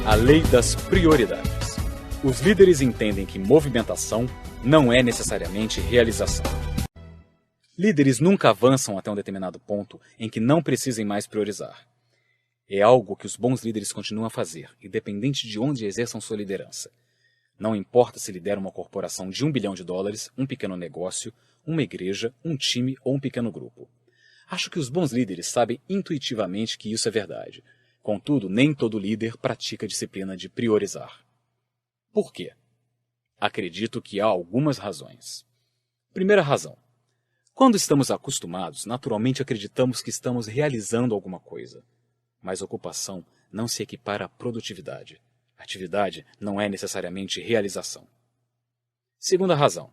A lei das prioridades. Os líderes entendem que movimentação não é necessariamente realização. Líderes nunca avançam até um determinado ponto em que não precisem mais priorizar. É algo que os bons líderes continuam a fazer, independente de onde exerçam sua liderança. Não importa se lidera uma corporação de $1 bilhão, um pequeno negócio, uma igreja, um time ou um pequeno grupo. Acho que os bons líderes sabem intuitivamente que isso é verdade. Contudo, nem todo líder pratica a disciplina de priorizar. Por quê? Acredito que há algumas razões. Primeira razão. Quando estamos acostumados, naturalmente acreditamos que estamos realizando alguma coisa. Mas ocupação não se equipara à produtividade. Atividade não é necessariamente realização. Segunda razão.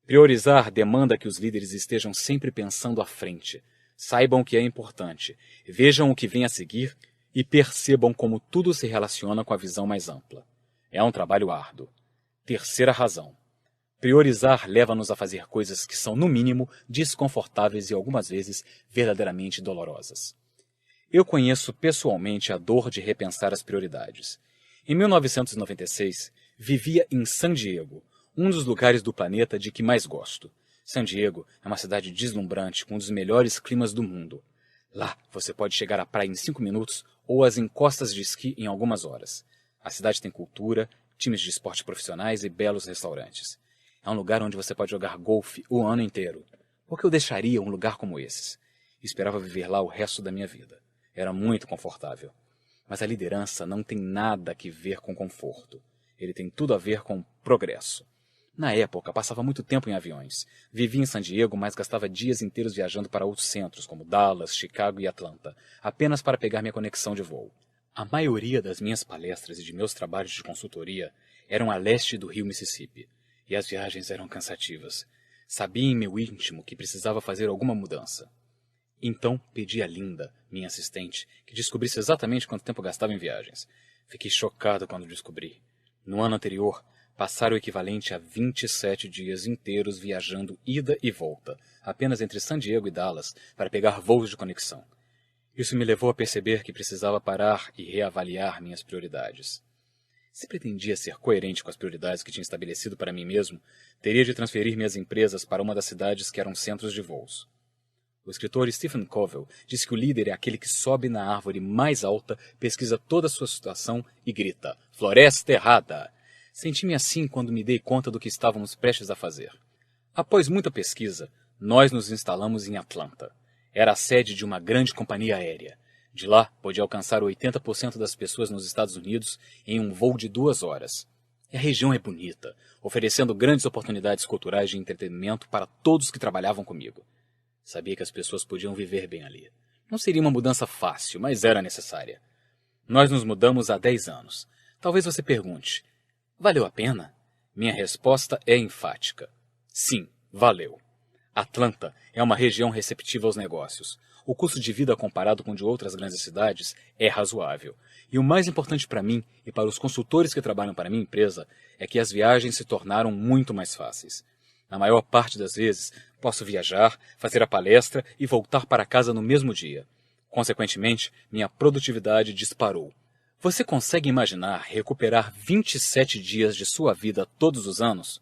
Priorizar demanda que os líderes estejam sempre pensando à frente, saibam o que é importante, vejam o que vem a seguir e percebam como tudo se relaciona com a visão mais ampla. É um trabalho árduo. Terceira razão. Priorizar leva-nos a fazer coisas que são, no mínimo, desconfortáveis e algumas vezes verdadeiramente dolorosas. Eu conheço pessoalmente a dor de repensar as prioridades. Em 1996, vivia em San Diego, um dos lugares do planeta de que mais gosto. San Diego é uma cidade deslumbrante com um dos melhores climas do mundo. Lá, você pode chegar à praia em 5 minutos ou às encostas de esqui em algumas horas. A cidade tem cultura, times de esporte profissionais e belos restaurantes. É um lugar onde você pode jogar golfe o ano inteiro. Por que eu deixaria um lugar como esses? Esperava viver lá o resto da minha vida. Era muito confortável. Mas a liderança não tem nada a ver com conforto. Ele tem tudo a ver com progresso. Na época, passava muito tempo em aviões. Vivia em San Diego, mas gastava dias inteiros viajando para outros centros, como Dallas, Chicago e Atlanta, apenas para pegar minha conexão de voo. A maioria das minhas palestras e de meus trabalhos de consultoria eram a leste do rio Mississippi, e as viagens eram cansativas. Sabia em meu íntimo que precisava fazer alguma mudança. Então pedi a Linda, minha assistente, que descobrisse exatamente quanto tempo gastava em viagens. Fiquei chocado quando descobri. No ano anterior, passara o equivalente a 27 dias inteiros viajando ida e volta, apenas entre San Diego e Dallas, para pegar voos de conexão. Isso me levou a perceber que precisava parar e reavaliar minhas prioridades. Se pretendia ser coerente com as prioridades que tinha estabelecido para mim mesmo, teria de transferir minhas empresas para uma das cidades que eram centros de voos. O escritor Stephen Covey disse que o líder é aquele que sobe na árvore mais alta, pesquisa toda a sua situação e grita: "Floresta errada!" Senti-me assim quando me dei conta do que estávamos prestes a fazer. Após muita pesquisa, nós nos instalamos em Atlanta. Era a sede de uma grande companhia aérea. De lá, podia alcançar 80% das pessoas nos Estados Unidos em um voo de 2 horas. E a região é bonita, oferecendo grandes oportunidades culturais de entretenimento para todos que trabalhavam comigo. Sabia que as pessoas podiam viver bem ali. Não seria uma mudança fácil, mas era necessária. Nós nos mudamos há 10 anos. Talvez você pergunte: valeu a pena? Minha resposta é enfática. Sim, valeu. Atlanta é uma região receptiva aos negócios. O custo de vida comparado com o de outras grandes cidades é razoável. E o mais importante para mim e para os consultores que trabalham para minha empresa é que as viagens se tornaram muito mais fáceis. Na maior parte das vezes, posso viajar, fazer a palestra e voltar para casa no mesmo dia. Consequentemente, minha produtividade disparou. Você consegue imaginar recuperar 27 dias de sua vida todos os anos?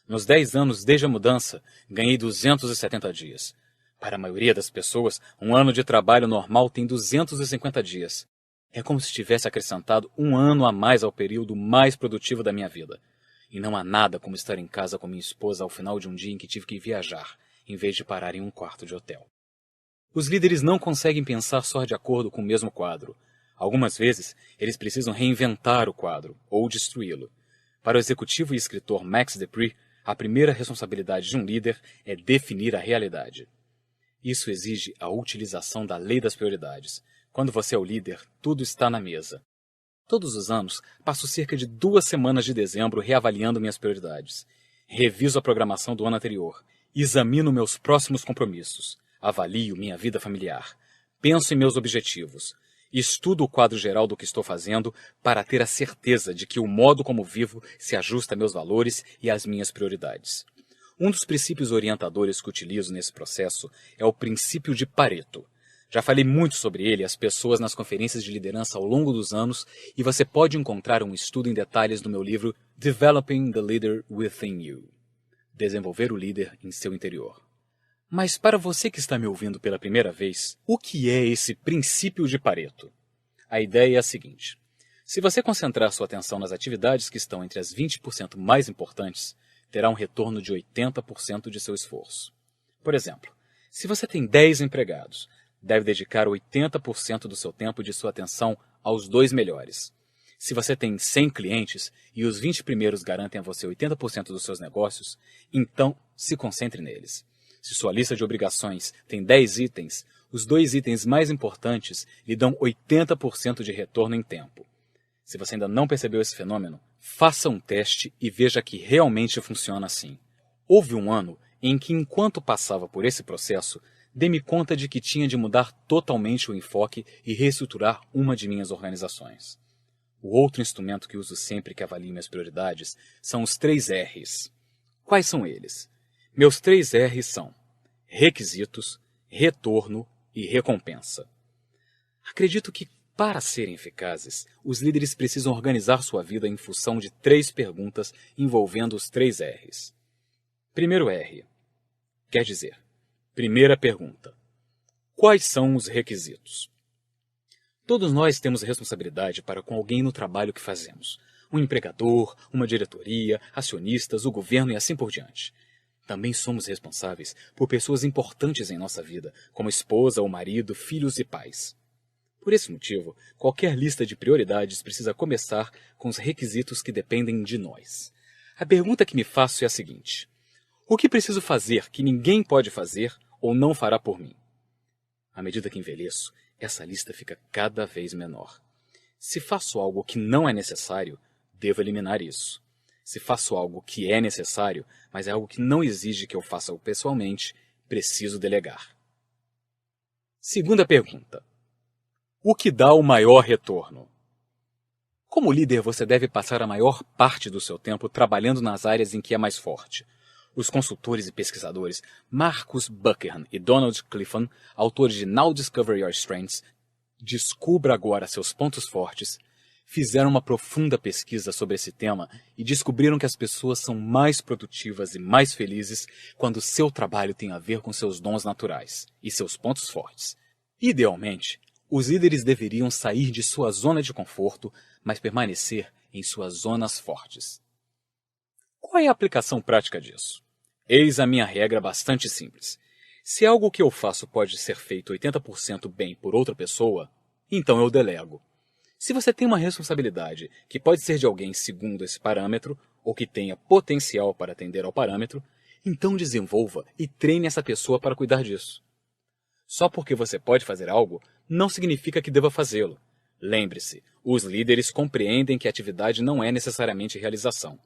Nos 10 anos desde a mudança, ganhei 270 dias. Para a maioria das pessoas, um ano de trabalho normal tem 250 dias. É como se tivesse acrescentado um ano a mais ao período mais produtivo da minha vida. E não há nada como estar em casa com minha esposa ao final de um dia em que tive que viajar, em vez de parar em um quarto de hotel. Os líderes não conseguem pensar só de acordo com o mesmo quadro. Algumas vezes, eles precisam reinventar o quadro, ou destruí-lo. Para o executivo e escritor Max De Pree, a primeira responsabilidade de um líder é definir a realidade. Isso exige a utilização da lei das prioridades. Quando você é o líder, tudo está na mesa. Todos os anos, passo cerca de 2 semanas de dezembro reavaliando minhas prioridades. Reviso a programação do ano anterior. Examino meus próximos compromissos. Avalio minha vida familiar. Penso em meus objetivos. Estudo o quadro geral do que estou fazendo para ter a certeza de que o modo como vivo se ajusta a meus valores e às minhas prioridades. Um dos princípios orientadores que utilizo nesse processo é o princípio de Pareto. Já falei muito sobre ele às pessoas nas conferências de liderança ao longo dos anos e você pode encontrar um estudo em detalhes no meu livro Developing the Leader Within You. Desenvolver o líder em seu interior. Mas para você que está me ouvindo pela primeira vez, o que é esse princípio de Pareto? A ideia é a seguinte. Se você concentrar sua atenção nas atividades que estão entre as 20% mais importantes, terá um retorno de 80% de seu esforço. Por exemplo, se você tem 10 empregados, deve dedicar 80% do seu tempo e de sua atenção aos 2 melhores. Se você tem 100 clientes e os 20 primeiros garantem a você 80% dos seus negócios, então se concentre neles. Se sua lista de obrigações tem 10 itens, os 2 itens mais importantes lhe dão 80% de retorno em tempo. Se você ainda não percebeu esse fenômeno, faça um teste e veja que realmente funciona assim. Houve um ano em que, enquanto passava por esse processo, dei-me conta de que tinha de mudar totalmente o enfoque e reestruturar uma de minhas organizações. O outro instrumento que uso sempre que avalio minhas prioridades são os 3 R's. Quais são eles? Meus 3 R's são requisitos, retorno e recompensa. Acredito que, para serem eficazes, os líderes precisam organizar sua vida em função de 3 perguntas envolvendo os 3 R's. Primeiro R. Quer dizer, primeira pergunta. Quais são os requisitos? Todos nós temos responsabilidade para com alguém no trabalho que fazemos. Um empregador, uma diretoria, acionistas, o governo e assim por diante. Também somos responsáveis por pessoas importantes em nossa vida, como esposa ou marido, filhos e pais. Por esse motivo, qualquer lista de prioridades precisa começar com os requisitos que dependem de nós. A pergunta que me faço é a seguinte: o que preciso fazer que ninguém pode fazer ou não fará por mim? À medida que envelheço, essa lista fica cada vez menor. Se faço algo que não é necessário, devo eliminar isso. Se faço algo que é necessário, mas é algo que não exige que eu faça pessoalmente, preciso delegar. Segunda pergunta. O que dá o maior retorno? Como líder, você deve passar a maior parte do seu tempo trabalhando nas áreas em que é mais forte. Os consultores e pesquisadores Marcus Buckingham e Donald Clifton, autores de Now Discover Your Strengths, Descubra Agora Seus Pontos Fortes, fizeram uma profunda pesquisa sobre esse tema e descobriram que as pessoas são mais produtivas e mais felizes quando seu trabalho tem a ver com seus dons naturais e seus pontos fortes. Idealmente, os líderes deveriam sair de sua zona de conforto, mas permanecer em suas zonas fortes. Qual é a aplicação prática disso? Eis a minha regra bastante simples. Se algo que eu faço pode ser feito 80% bem por outra pessoa, então eu delego. Se você tem uma responsabilidade que pode ser de alguém segundo esse parâmetro, ou que tenha potencial para atender ao parâmetro, então desenvolva e treine essa pessoa para cuidar disso. Só porque você pode fazer algo, não significa que deva fazê-lo. Lembre-se, os líderes compreendem que a atividade não é necessariamente realização.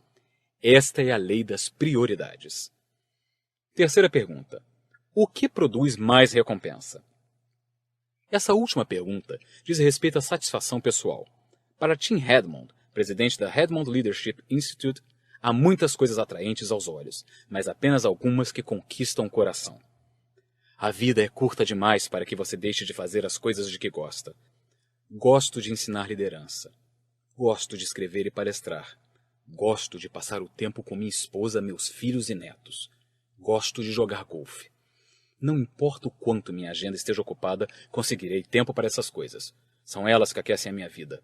Esta é a lei das prioridades. Terceira pergunta. O que produz mais recompensa? Essa última pergunta diz respeito à satisfação pessoal. Para Tim Redmond, presidente da Redmond Leadership Institute, há muitas coisas atraentes aos olhos, mas apenas algumas que conquistam o coração. A vida é curta demais para que você deixe de fazer as coisas de que gosta. Gosto de ensinar liderança. Gosto de escrever e palestrar. Gosto de passar o tempo com minha esposa, meus filhos e netos. Gosto de jogar golfe. Não importa o quanto minha agenda esteja ocupada, conseguirei tempo para essas coisas. São elas que aquecem a minha vida.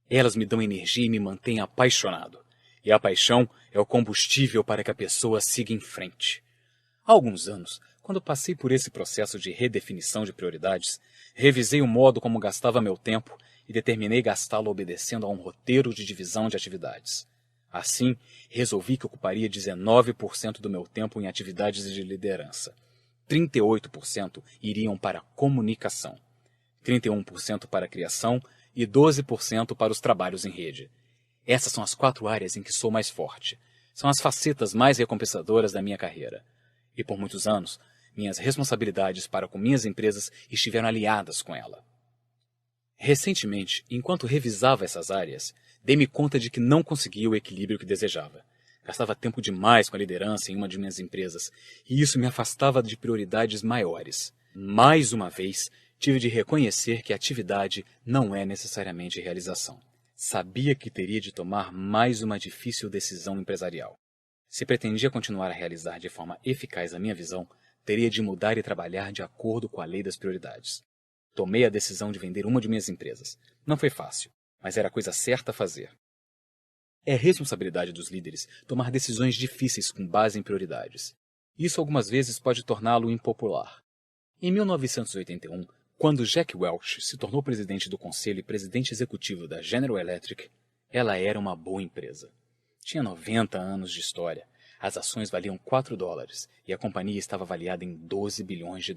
Elas me dão energia e me mantêm apaixonado. E a paixão é o combustível para que a pessoa siga em frente. Há alguns anos, quando passei por esse processo de redefinição de prioridades, revisei o modo como gastava meu tempo e determinei gastá-lo obedecendo a um roteiro de divisão de atividades. Assim, resolvi que ocuparia 19% do meu tempo em atividades de liderança. 38% iriam para a comunicação, 31% para a criação e 12% para os trabalhos em rede. Essas são as 4 áreas em que sou mais forte. São as facetas mais recompensadoras da minha carreira. E por muitos anos, minhas responsabilidades para com minhas empresas estiveram aliadas com ela. Recentemente, enquanto revisava essas áreas, dei-me conta de que não conseguia o equilíbrio que desejava. Gastava tempo demais com a liderança em uma de minhas empresas, e isso me afastava de prioridades maiores. Mais uma vez, tive de reconhecer que atividade não é necessariamente realização. Sabia que teria de tomar mais uma difícil decisão empresarial. Se pretendia continuar a realizar de forma eficaz a minha visão, teria de mudar e trabalhar de acordo com a lei das prioridades. Tomei a decisão de vender uma de minhas empresas. Não foi fácil, mas era a coisa certa a fazer. É responsabilidade dos líderes tomar decisões difíceis com base em prioridades. Isso algumas vezes pode torná-lo impopular. Em 1981, quando Jack Welch se tornou presidente do conselho e presidente executivo da General Electric, ela era uma boa empresa. Tinha 90 anos de história, as ações valiam $4 e a companhia estava avaliada em $12 bilhões,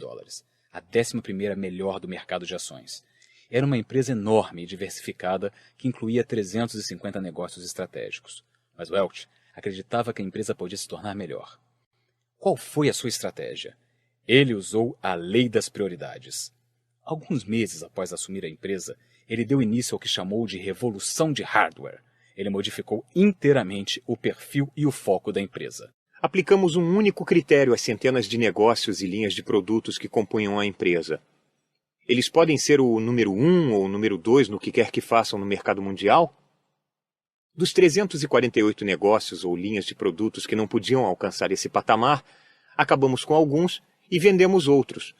a 11ª melhor do mercado de ações. Era uma empresa enorme e diversificada que incluía 350 negócios estratégicos. Mas Welch acreditava que a empresa podia se tornar melhor. Qual foi a sua estratégia? Ele usou a lei das prioridades. Alguns meses após assumir a empresa, ele deu início ao que chamou de revolução de hardware. Ele modificou inteiramente o perfil e o foco da empresa. Aplicamos um único critério às centenas de negócios e linhas de produtos que compunham a empresa. Eles podem ser o número 1 ou o número 2 no que quer que façam no mercado mundial? Dos 348 negócios ou linhas de produtos que não podiam alcançar esse patamar, acabamos com alguns e vendemos outros.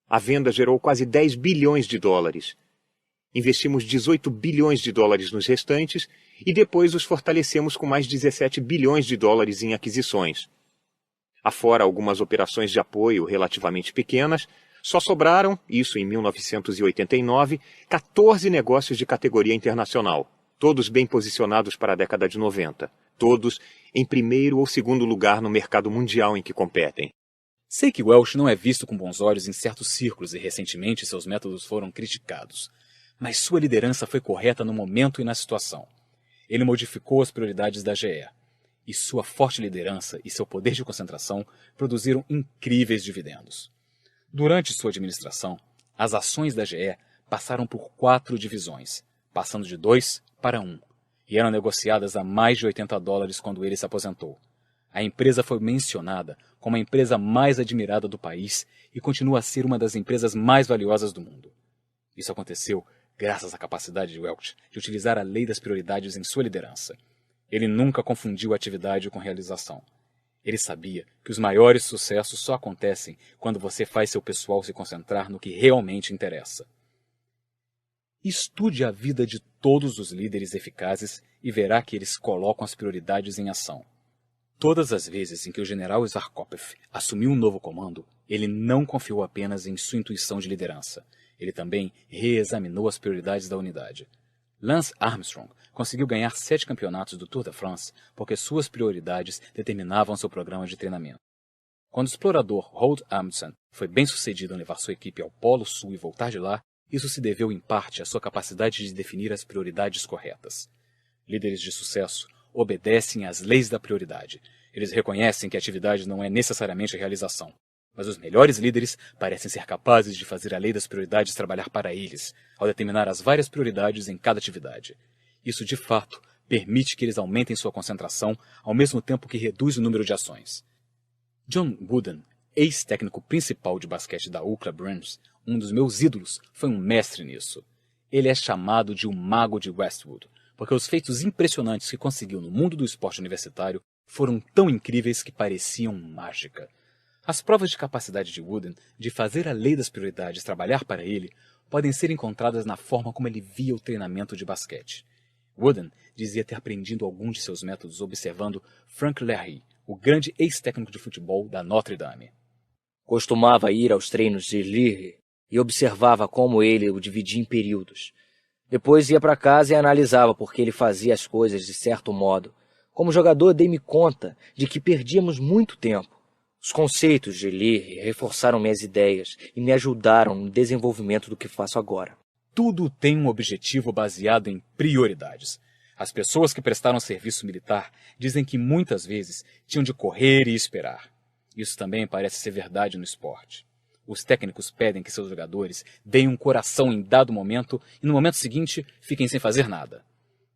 A venda gerou quase $10 bilhões. Investimos $18 bilhões nos restantes e depois os fortalecemos com mais $17 bilhões em aquisições. Afora algumas operações de apoio relativamente pequenas, só sobraram, isso em 1989, 14 negócios de categoria internacional, todos bem posicionados para a década de 90, todos em primeiro ou segundo lugar no mercado mundial em que competem. Sei que Welch não é visto com bons olhos em certos círculos e recentemente seus métodos foram criticados. Mas sua liderança foi correta no momento e na situação. Ele modificou as prioridades da GE. E sua forte liderança e seu poder de concentração produziram incríveis dividendos. Durante sua administração, as ações da GE passaram por 4 divisões, passando de 2 para 1, e eram negociadas a mais de $80 quando ele se aposentou. A empresa foi mencionada como a empresa mais admirada do país e continua a ser uma das empresas mais valiosas do mundo. Isso aconteceu graças à capacidade de Welch de utilizar a lei das prioridades em sua liderança. Ele nunca confundiu atividade com realização. Ele sabia que os maiores sucessos só acontecem quando você faz seu pessoal se concentrar no que realmente interessa. Estude a vida de todos os líderes eficazes e verá que eles colocam as prioridades em ação. Todas as vezes em que o general Zarkopf assumiu um novo comando, ele não confiou apenas em sua intuição de liderança. Ele também reexaminou as prioridades da unidade. Lance Armstrong conseguiu ganhar 7 campeonatos do Tour de France porque suas prioridades determinavam seu programa de treinamento. Quando o explorador Roald Amundsen foi bem-sucedido em levar sua equipe ao Polo Sul e voltar de lá, isso se deveu em parte à sua capacidade de definir as prioridades corretas. Líderes de sucesso obedecem às leis da prioridade. Eles reconhecem que a atividade não é necessariamente a realização. Mas os melhores líderes parecem ser capazes de fazer a lei das prioridades trabalhar para eles, ao determinar as várias prioridades em cada atividade. Isso, de fato, permite que eles aumentem sua concentração, ao mesmo tempo que reduz o número de ações. John Wooden, ex-técnico principal de basquete da UCLA Bruins, um dos meus ídolos, foi um mestre nisso. Ele é chamado de o mago de Westwood, porque os feitos impressionantes que conseguiu no mundo do esporte universitário foram tão incríveis que pareciam mágica. As provas de capacidade de Wooden de fazer a lei das prioridades trabalhar para ele podem ser encontradas na forma como ele via o treinamento de basquete. Wooden dizia ter aprendido algum de seus métodos observando Frank Larry, o grande ex-técnico de futebol da Notre Dame. Costumava ir aos treinos de Leary e observava como ele o dividia em períodos. Depois ia para casa e analisava por que ele fazia as coisas de certo modo. Como jogador, dei-me conta de que perdíamos muito tempo. Os conceitos de Leary reforçaram minhas ideias e me ajudaram no desenvolvimento do que faço agora. Tudo tem um objetivo baseado em prioridades. As pessoas que prestaram serviço militar dizem que muitas vezes tinham de correr e esperar. Isso também parece ser verdade no esporte. Os técnicos pedem que seus jogadores deem um coração em dado momento e no momento seguinte fiquem sem fazer nada.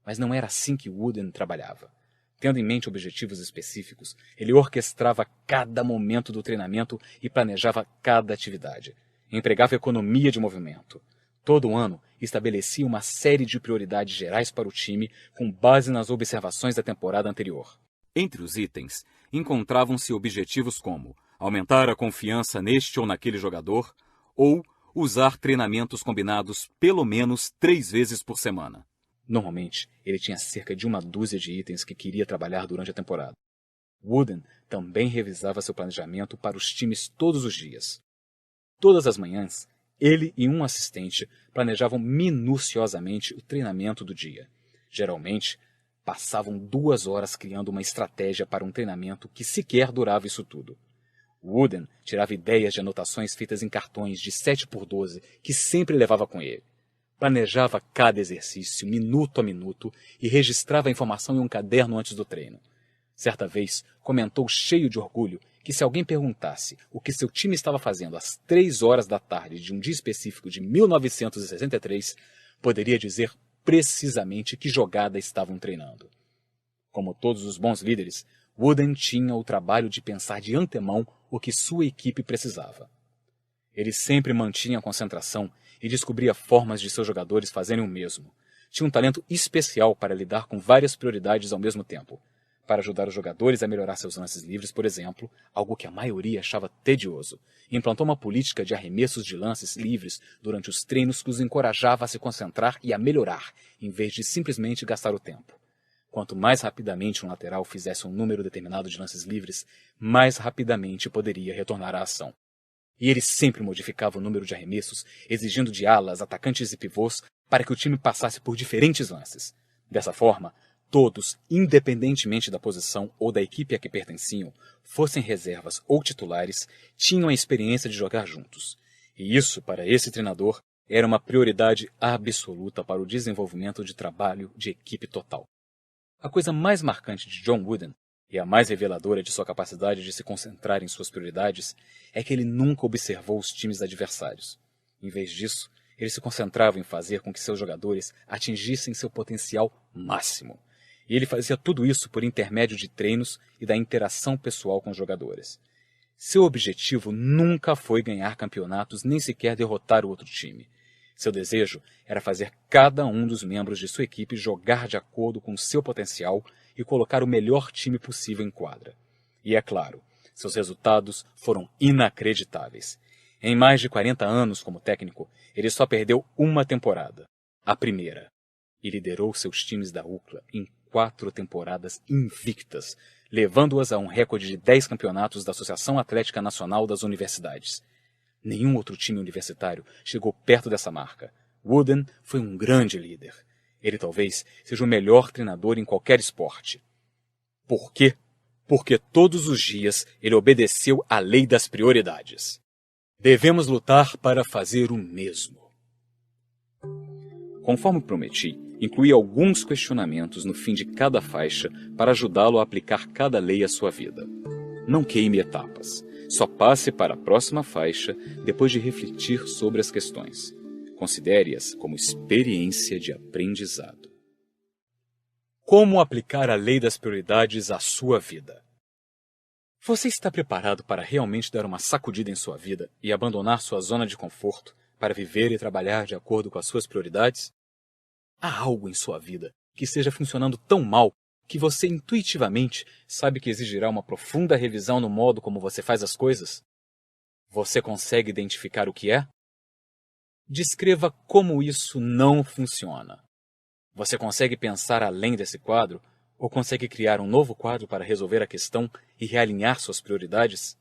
Mas não era assim que Wooden trabalhava. Tendo em mente objetivos específicos, ele orquestrava cada momento do treinamento e planejava cada atividade. Empregava economia de movimento. Todo ano, estabelecia uma série de prioridades gerais para o time com base nas observações da temporada anterior. Entre os itens, encontravam-se objetivos como aumentar a confiança neste ou naquele jogador ou usar treinamentos combinados pelo menos 3 vezes por semana. Normalmente, ele tinha cerca de 1 dúzia de itens que queria trabalhar durante a temporada. Wooden também revisava seu planejamento para os times todos os dias. Todas as manhãs, ele e um assistente planejavam minuciosamente o treinamento do dia. Geralmente, passavam 2 horas criando uma estratégia para um treinamento que sequer durava isso tudo. Wooden tirava ideias de anotações feitas em cartões de 7x12 que sempre levava com ele. Planejava cada exercício, minuto a minuto, e registrava a informação em um caderno antes do treino. Certa vez, comentou cheio de orgulho que se alguém perguntasse o que seu time estava fazendo às 3 horas da tarde de um dia específico de 1963, poderia dizer precisamente que jogada estavam treinando. Como todos os bons líderes, Wooden tinha o trabalho de pensar de antemão o que sua equipe precisava. Ele sempre mantinha a concentração e descobria formas de seus jogadores fazerem o mesmo. Tinha um talento especial para lidar com várias prioridades ao mesmo tempo. Para ajudar os jogadores a melhorar seus lances livres, por exemplo, algo que a maioria achava tedioso, implantou uma política de arremessos de lances livres durante os treinos que os encorajava a se concentrar e a melhorar, em vez de simplesmente gastar o tempo. Quanto mais rapidamente um lateral fizesse um número determinado de lances livres, mais rapidamente poderia retornar à ação. E ele sempre modificava o número de arremessos, exigindo de alas, atacantes e pivôs para que o time passasse por diferentes lances. Dessa forma, todos, independentemente da posição ou da equipe a que pertenciam, fossem reservas ou titulares, tinham a experiência de jogar juntos. E isso, para esse treinador, era uma prioridade absoluta para o desenvolvimento de trabalho de equipe total. A coisa mais marcante de John Wooden, e a mais reveladora de sua capacidade de se concentrar em suas prioridades, é que ele nunca observou os times adversários. Em vez disso, ele se concentrava em fazer com que seus jogadores atingissem seu potencial máximo. E ele fazia tudo isso por intermédio de treinos e da interação pessoal com os jogadores. Seu objetivo nunca foi ganhar campeonatos nem sequer derrotar o outro time. Seu desejo era fazer cada um dos membros de sua equipe jogar de acordo com seu potencial e colocar o melhor time possível em quadra. E é claro, seus resultados foram inacreditáveis. Em mais de 40 anos como técnico, ele só perdeu uma temporada, a primeira, e liderou seus times da UCLA em 4 temporadas invictas, levando-as a um recorde de 10 campeonatos da Associação Atlética Nacional das Universidades. Nenhum outro time universitário chegou perto dessa marca. Wooden foi um grande líder. Ele talvez seja o melhor treinador em qualquer esporte. Por quê? Porque todos os dias ele obedeceu à lei das prioridades. Devemos lutar para fazer o mesmo. Conforme prometi, incluí alguns questionamentos no fim de cada faixa para ajudá-lo a aplicar cada lei à sua vida. Não queime etapas. Só passe para a próxima faixa depois de refletir sobre as questões. Considere-as como experiência de aprendizado. Como aplicar a lei das prioridades à sua vida? Você está preparado para realmente dar uma sacudida em sua vida e abandonar sua zona de conforto para viver e trabalhar de acordo com as suas prioridades? Há algo em sua vida que esteja funcionando tão mal que você intuitivamente sabe que exigirá uma profunda revisão no modo como você faz as coisas? Você consegue identificar o que é? Descreva como isso não funciona. Você consegue pensar além desse quadro ou consegue criar um novo quadro para resolver a questão e realinhar suas prioridades?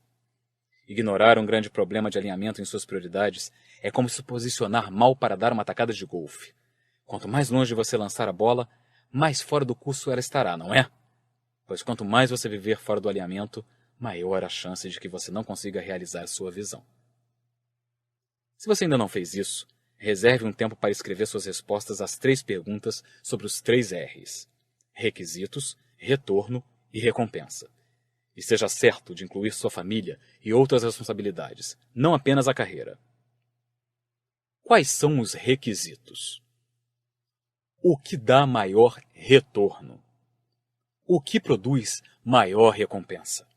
Ignorar um grande problema de alinhamento em suas prioridades é como se posicionar mal para dar uma tacada de golfe. Quanto mais longe você lançar a bola, mais fora do curso ela estará, não é? Pois quanto mais você viver fora do alinhamento, maior a chance de que você não consiga realizar sua visão. Se você ainda não fez isso, reserve um tempo para escrever suas respostas às 3 perguntas sobre os 3 R's: requisitos, retorno e recompensa. Esteja certo de incluir sua família e outras responsabilidades, não apenas a carreira. Quais são os requisitos? O que dá maior retorno? O que produz maior recompensa?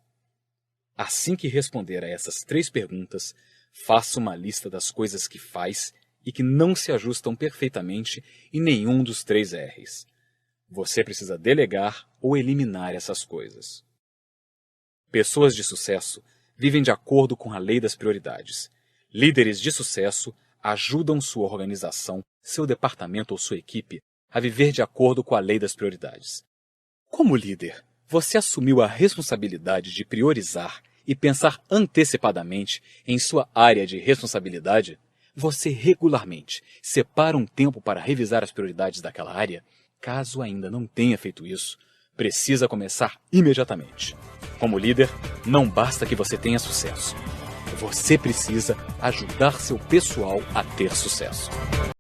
Assim que responder a essas 3 perguntas, Faça uma lista das coisas que faz e que não se ajustam perfeitamente em nenhum dos 3 R's. Você precisa delegar ou eliminar essas coisas. Pessoas de sucesso vivem de acordo com a lei das prioridades. Líderes de sucesso ajudam sua organização, seu departamento ou sua equipe a viver de acordo com a lei das prioridades. Como líder, você assumiu a responsabilidade de priorizar e pensar antecipadamente em sua área de responsabilidade? Você regularmente separa um tempo para revisar as prioridades daquela área? Caso ainda não tenha feito isso, precisa começar imediatamente. Como líder, não basta que você tenha sucesso. Você precisa ajudar seu pessoal a ter sucesso.